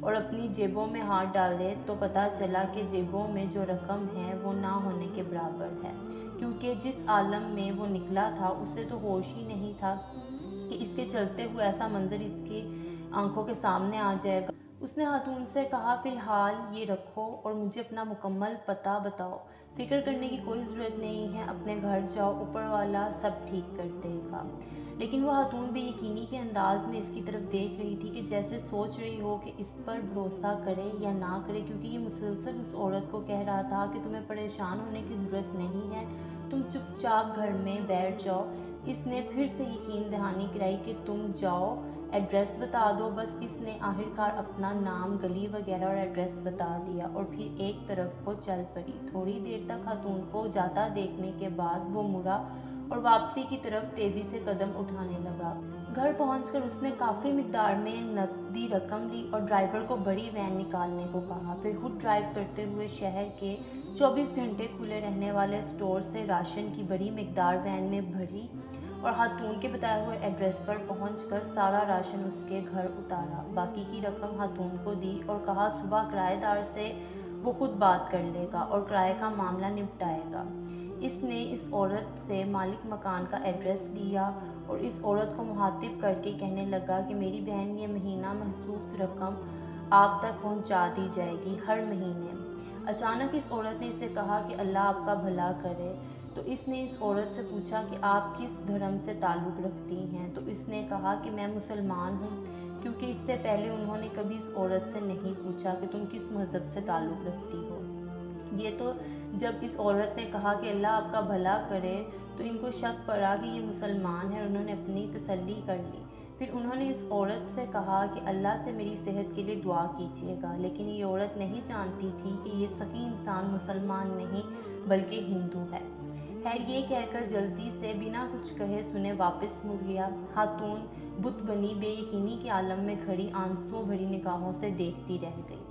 اور اپنی جیبوں میں ہاتھ ڈالے تو پتہ چلا کہ جیبوں میں جو رقم ہے وہ نہ ہونے کے برابر ہے، کیونکہ جس عالم میں وہ نکلا تھا اسے تو ہوش ہی نہیں تھا کہ اس کے چلتے ہوئے ایسا منظر اس کی آنکھوں کے سامنے آ جائے گا۔ اس نے خاتون سے کہا، فی الحال یہ رکھو اور مجھے اپنا مکمل پتہ بتاؤ۔ فکر کرنے کی کوئی ضرورت نہیں ہے، اپنے گھر جاؤ، اوپر والا سب ٹھیک کر دے گا۔ لیکن وہ خاتون بے یقینی کے انداز میں اس کی طرف دیکھ رہی تھی کہ جیسے سوچ رہی ہو کہ اس پر بھروسہ کرے یا نہ کرے، کیونکہ یہ مسلسل اس عورت کو کہہ رہا تھا کہ تمہیں پریشان ہونے کی ضرورت نہیں ہے، تم چپ چاپ گھر میں بیٹھ جاؤ۔ اس نے پھر سے یقین دہانی کرائی کہ تم جاؤ، ایڈریس بتا دو۔ بس اس نے آخرکار اپنا نام، گلی وغیرہ اور ایڈریس بتا دیا اور پھر ایک طرف کو چل پڑی۔ تھوڑی دیر تک خاتون کو جاتا دیکھنے کے بعد وہ مڑا اور واپسی کی طرف تیزی سے قدم اٹھانے لگا۔ گھر پہنچ کر اس نے کافی مقدار میں نقدی رقم لی اور ڈرائیور کو بڑی وین نکالنے کو کہا، پھر خود ڈرائیو کرتے ہوئے شہر کے 24 گھنٹے کھلے رہنے والے اسٹور سے راشن کی بڑی مقدار وین میں بھری اور خاتون کے بتائے ہوئے ایڈریس پر پہنچ کر سارا راشن اس کے گھر اتارا۔ باقی کی رقم خاتون کو دی اور کہا صبح کرایہ دار سے وہ خود بات کر لے گا اور کرائے کا معاملہ نپٹائے گا۔ اس نے اس عورت سے مالک مکان کا ایڈریس لیا اور اس عورت کو مخاطب کر کے کہنے لگا کہ میری بہن، یہ مہینہ محسوس رقم آپ تک پہنچا دی جائے گی ہر مہینے۔ اچانک اس عورت نے اسے کہا کہ اللہ آپ کا بھلا کرے۔ تو اس نے اس عورت سے پوچھا کہ آپ کس دھرم سے تعلق رکھتی ہیں؟ تو اس نے کہا کہ میں مسلمان ہوں، کیونکہ اس سے پہلے انہوں نے کبھی اس عورت سے نہیں پوچھا کہ تم کس مذہب سے تعلق رکھتی ہو۔ یہ تو جب اس عورت نے کہا کہ اللہ آپ کا بھلا کرے تو ان کو شک پڑا کہ یہ مسلمان ہے اور انہوں نے اپنی تسلی کر لی۔ پھر انہوں نے اس عورت سے کہا کہ اللہ سے میری صحت کے لیے دعا کیجیے گا، لیکن یہ عورت نہیں جانتی تھی کہ یہ سخی انسان مسلمان نہیں بلکہ ہندو ہے۔ خیر، یہ کہہ کر جلدی سے بنا کچھ کہے سنے واپس مڑ گیا۔ خاتون بت بنی بے یقینی کے عالم میں کھڑی آنسوؤں بھری نگاہوں سے دیکھتی رہ گئی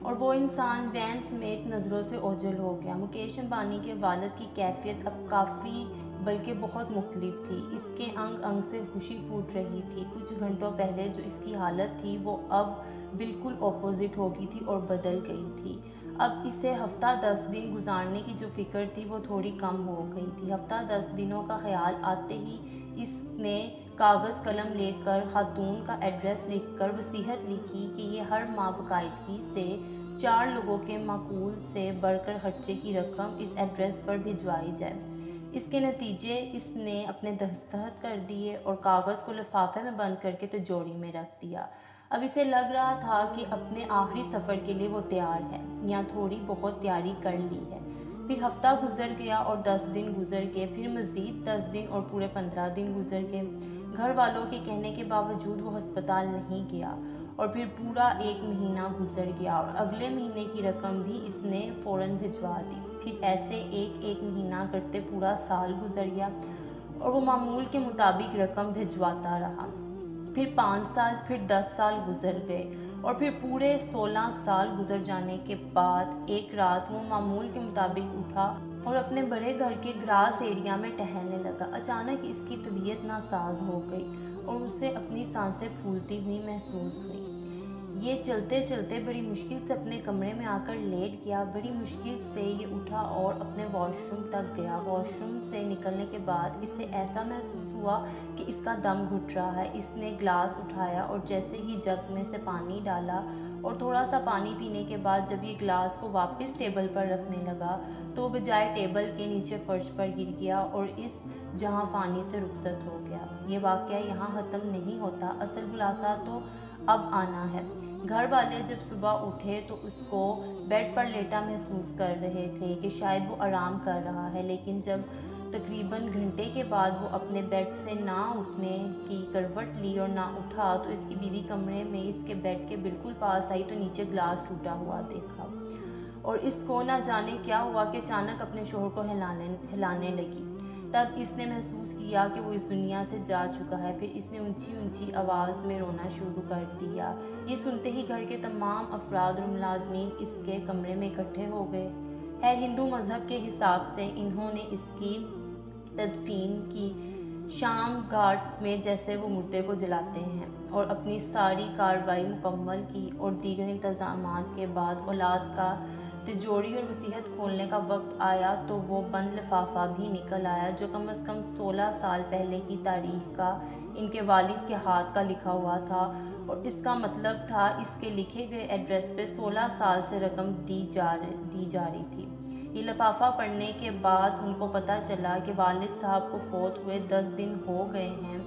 اور وہ انسان وین سمیت نظروں سے اوجھل ہو گیا۔ مکیش امبانی کے والد کی کیفیت اب کافی بلکہ بہت مختلف تھی۔ اس کے انگ انگ سے خوشی پھوٹ رہی تھی۔ کچھ گھنٹوں پہلے جو اس کی حالت تھی وہ اب بالکل اپوزٹ ہو گئی تھی اور بدل گئی تھی۔ اب اسے ہفتہ 10 دن گزارنے کی جو فکر تھی وہ تھوڑی کم ہو گئی تھی۔ ہفتہ 10 دنوں کا خیال آتے ہی اس نے کاغذ قلم لے کر خاتون کا ایڈریس لکھ کر وصیت لکھی کہ یہ ہر ماہ باقاعدگی سے 4 لوگوں کے معقول سے بڑھ کر خرچے کی رقم اس ایڈریس پر بھجوائی جائے۔ اس کے نتیجے اس نے اپنے دستخط کر دیے اور کاغذ کو لفافے میں بند کر کے تجوری میں رکھ دیا۔ اب اسے لگ رہا تھا کہ اپنے آخری سفر کے لیے وہ تیار ہے یا تھوڑی بہت تیاری کر لی ہے۔ پھر ہفتہ گزر گیا اور 10 دن گزر گئے، پھر مزید 10 دن اور پورے 15 دن گزر گئے۔ گھر والوں کے کہنے کے باوجود وہ ہسپتال نہیں گیا اور پھر پورا 1 مہینہ گزر گیا اور اگلے مہینے کی رقم بھی اس نے فوراً بھجوا دی۔ پھر ایسے ایک مہینہ کرتے پورا سال گزر گیا اور وہ معمول کے مطابق رقم بھجواتا رہا۔ پھر 5 سال، پھر 10 سال گزر گئے اور پھر پورے 16 سال گزر جانے کے بعد ایک رات وہ معمول کے مطابق اٹھا اور اپنے بڑے گھر کے گراس ایریا میں ٹہلنے لگا۔ اچانک اس کی طبیعت ناساز ہو گئی اور اسے اپنی سانسیں پھولتی ہوئی محسوس ہوئی۔ یہ چلتے چلتے بڑی مشکل سے اپنے کمرے میں آ کر لیٹ گیا۔ بڑی مشکل سے یہ اٹھا اور اپنے واش روم تک گیا۔ واش روم سے نکلنے کے بعد اسے ایسا محسوس ہوا کہ اس کا دم گھٹ رہا ہے۔ اس نے گلاس اٹھایا اور جیسے ہی جگ میں سے پانی ڈالا اور تھوڑا سا پانی پینے کے بعد جب یہ گلاس کو واپس ٹیبل پر رکھنے لگا تو وہ بجائے ٹیبل کے نیچے فرش پر گر گیا اور اس جہاں فانی سے رخصت ہو گیا۔ یہ واقعہ یہاں ختم نہیں ہوتا، اصل خلاصہ تو اب آنا ہے۔ گھر والے جب صبح اٹھے تو اس کو بیڈ پر لیٹا محسوس کر رہے تھے کہ شاید وہ آرام کر رہا ہے، لیکن جب تقریباً گھنٹے کے بعد وہ اپنے بیڈ سے نہ اٹھنے کی کروٹ لی اور نہ اٹھا تو اس کی بیوی کمرے میں اس کے بیڈ کے بالکل پاس آئی تو نیچے گلاس ٹوٹا ہوا دیکھا اور اس کو نہ جانے کیا ہوا کہ اچانک اپنے شوہر کو ہلانے لگی۔ تب اس نے محسوس کیا کہ وہ اس دنیا سے جا چکا ہے۔ پھر اس نے اونچی اونچی آواز میں رونا شروع کر دیا۔ یہ سنتے ہی گھر کے تمام افراد اور ملازمین اس کے کمرے میں اکٹھے ہو گئے۔ خیر، ہندو مذہب کے حساب سے انہوں نے اس کی تدفین کی شام گھاٹ میں جیسے وہ مردے کو جلاتے ہیں۔ اور اپنی ساری کارروائی مکمل کی اور دیگر انتظامات کے بعد اولاد کا تجوری اور وصیت کھولنے کا وقت آیا تو وہ بند لفافہ بھی نکل آیا جو کم از کم 16 سال پہلے کی تاریخ کا ان کے والد کے ہاتھ کا لکھا ہوا تھا، اور اس کا مطلب تھا اس کے لکھے گئے ایڈریس پہ 16 سال سے رقم دی جا رہی تھی۔ یہ لفافہ پڑھنے کے بعد ان کو پتہ چلا کہ والد صاحب کو فوت ہوئے 10 دن ہو گئے ہیں،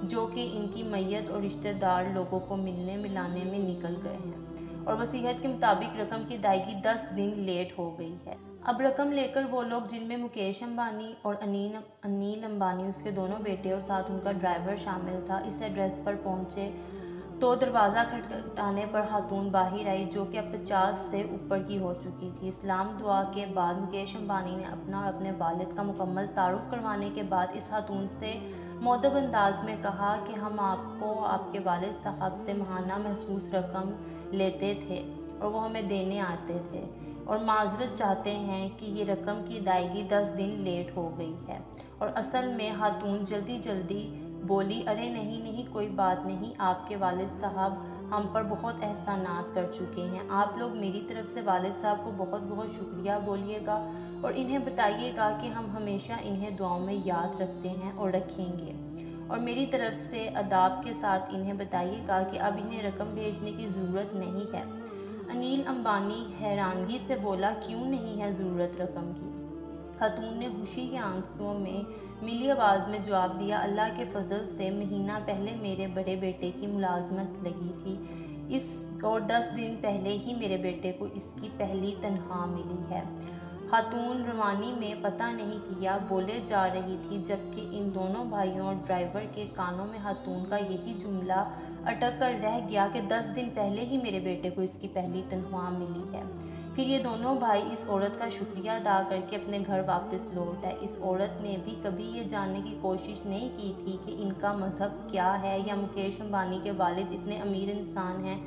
جو کہ ان کی میت اور رشتہ دار لوگوں کو ملنے ملانے میں نکل گئے ہیں، اور وصیت کے مطابق رقم کی ادائیگی 10 دن لیٹ ہو گئی ہے۔ اب رقم لے کر وہ لوگ، جن میں مکیش امبانی اور انیل امبانی اس کے دونوں بیٹے اور ساتھ ان کا ڈرائیور شامل تھا، اس ایڈریس پر پہنچے تو دروازہ کھٹکھٹانے پر خاتون باہر آئی جو کہ اب 50 سے اوپر کی ہو چکی تھی۔ اسلام دعا کے بعد مکیش امبانی نے اپنا اور اپنے والد کا مکمل تعارف کروانے کے بعد اس خاتون سے مؤدب انداز میں کہا کہ ہم آپ کو آپ کے والد صاحب سے ماہانہ محسوس رقم لیتے تھے اور وہ ہمیں دینے آتے تھے، اور معذرت چاہتے ہیں کہ یہ رقم کی ادائیگی 10 دن لیٹ ہو گئی ہے۔ اور اصل میں خاتون جلدی بولی، ارے نہیں کوئی بات نہیں، آپ کے والد صاحب ہم پر بہت احسانات کر چکے ہیں، آپ لوگ میری طرف سے والد صاحب کو بہت شکریہ بولیے گا اور انہیں بتائیے گا کہ ہم ہمیشہ انہیں دعاؤں میں یاد رکھتے ہیں اور رکھیں گے، اور میری طرف سے اداب کے ساتھ انہیں بتائیے گا کہ اب انہیں رقم بھیجنے کی ضرورت نہیں ہے۔ انیل امبانی حیرانگی سے بولا، کیوں نہیں ہے ضرورت رقم کی؟ خاتون نے خوشی کے آنسوؤں میں ملی آواز میں جواب دیا، اللہ کے فضل سے مہینہ پہلے میرے بڑے بیٹے کی ملازمت لگی تھی اور 10 دن پہلے ہی میرے بیٹے کو اس کی پہلی تنخواہ ملی ہے۔ خاتون روانی میں پتہ نہیں کیا بولے جا رہی تھی، جبکہ ان دونوں بھائیوں اور ڈرائیور کے کانوں میں خاتون کا یہی جملہ اٹک کر رہ گیا کہ 10 دن پہلے ہی میرے بیٹے کو اس کی پہلی تنخواہ ملی ہے۔ پھر یہ دونوں بھائی اس عورت کا شکریہ ادا کر کے اپنے گھر واپس لوٹ آئے۔ اس عورت نے بھی کبھی یہ جاننے کی کوشش نہیں کی تھی کہ ان کا مذہب کیا ہے یا مکیش امبانی کے والد اتنے امیر انسان ہیں۔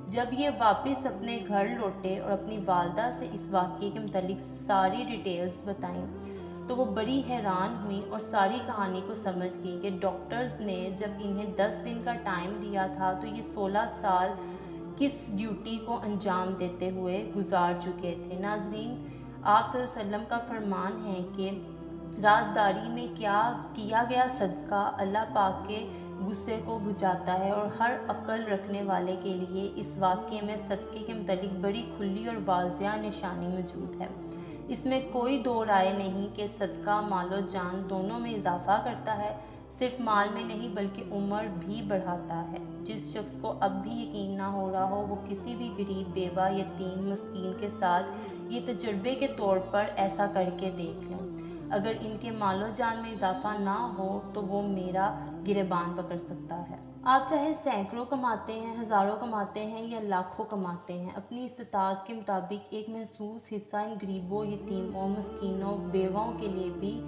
جب یہ واپس اپنے گھر لوٹے اور اپنی والدہ سے اس واقعے کے متعلق ساری ڈیٹیلز بتائیں تو وہ بڑی حیران ہوئیں اور ساری کہانی کو سمجھ گئی کہ ڈاکٹرز نے جب انہیں 10 دن کا ٹائم دیا تھا تو یہ 16 سال کس ڈیوٹی کو انجام دیتے ہوئے گزار چکے تھے۔ ناظرین، آپ صلی اللہ علیہ وسلم کا فرمان ہے کہ رازداری میں کیا گیا صدقہ اللہ پاک کے غصے کو بجھاتا ہے، اور ہر عقل رکھنے والے کے لیے اس واقعے میں صدقے کے متعلق بڑی کھلی اور واضح نشانی موجود ہے۔ اس میں کوئی دو رائے نہیں کہ صدقہ مال و جان دونوں میں اضافہ کرتا ہے، صرف مال میں نہیں بلکہ عمر بھی بڑھاتا ہے۔ جس شخص کو اب بھی یقین نہ ہو رہا ہو وہ کسی بھی غریب، بیوہ، یتیم، مسکین کے ساتھ یہ تجربے کے طور پر ایسا کر کے دیکھ لیں۔ اگر ان کے مال و جان میں اضافہ نہ ہو تو وہ میرا گریبان پکڑ سکتا ہے۔ آپ چاہے سینکڑوں کماتے ہیں، ہزاروں کماتے ہیں یا لاکھوں کماتے ہیں، اپنی استطاعت کے مطابق ایک محسوس حصہ ان غریبوں، یتیموں، مسکینوں، بیواؤں کے لیے بھی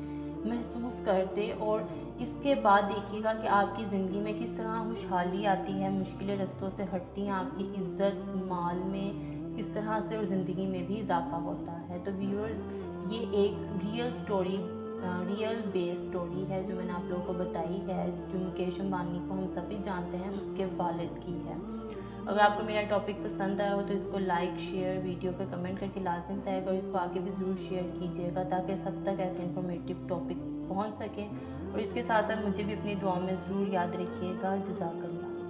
محسوس کر دے، اور اس کے بعد دیکھیے گا کہ آپ کی زندگی میں کس طرح خوشحالی آتی ہے، مشکلیں رستوں سے ہٹتی ہیں، آپ کی عزت مال میں کس طرح سے اور زندگی میں بھی اضافہ ہوتا ہے۔ تو ویورز، یہ ایک ریئل بیس سٹوری ہے جو میں نے آپ لوگوں کو بتائی ہے، جو مکیش امبانی کو ہم سبھی جانتے ہیں، اس کے والد کی ہے۔ اگر آپ کو میرا ٹاپک پسند آیا ہو تو اس کو لائک، شیئر، ویڈیو پہ کمنٹ کر کے لازم بتائیے گا، اور اس کو آگے بھی ضرور شیئر کیجیے گا تاکہ سب تک ایسے انفارمیٹیو ٹاپک پہنچ سکیں، اور اس کے ساتھ ساتھ مجھے بھی اپنی دعاؤں میں ضرور یاد رکھیے گا۔ جزاک اللہ۔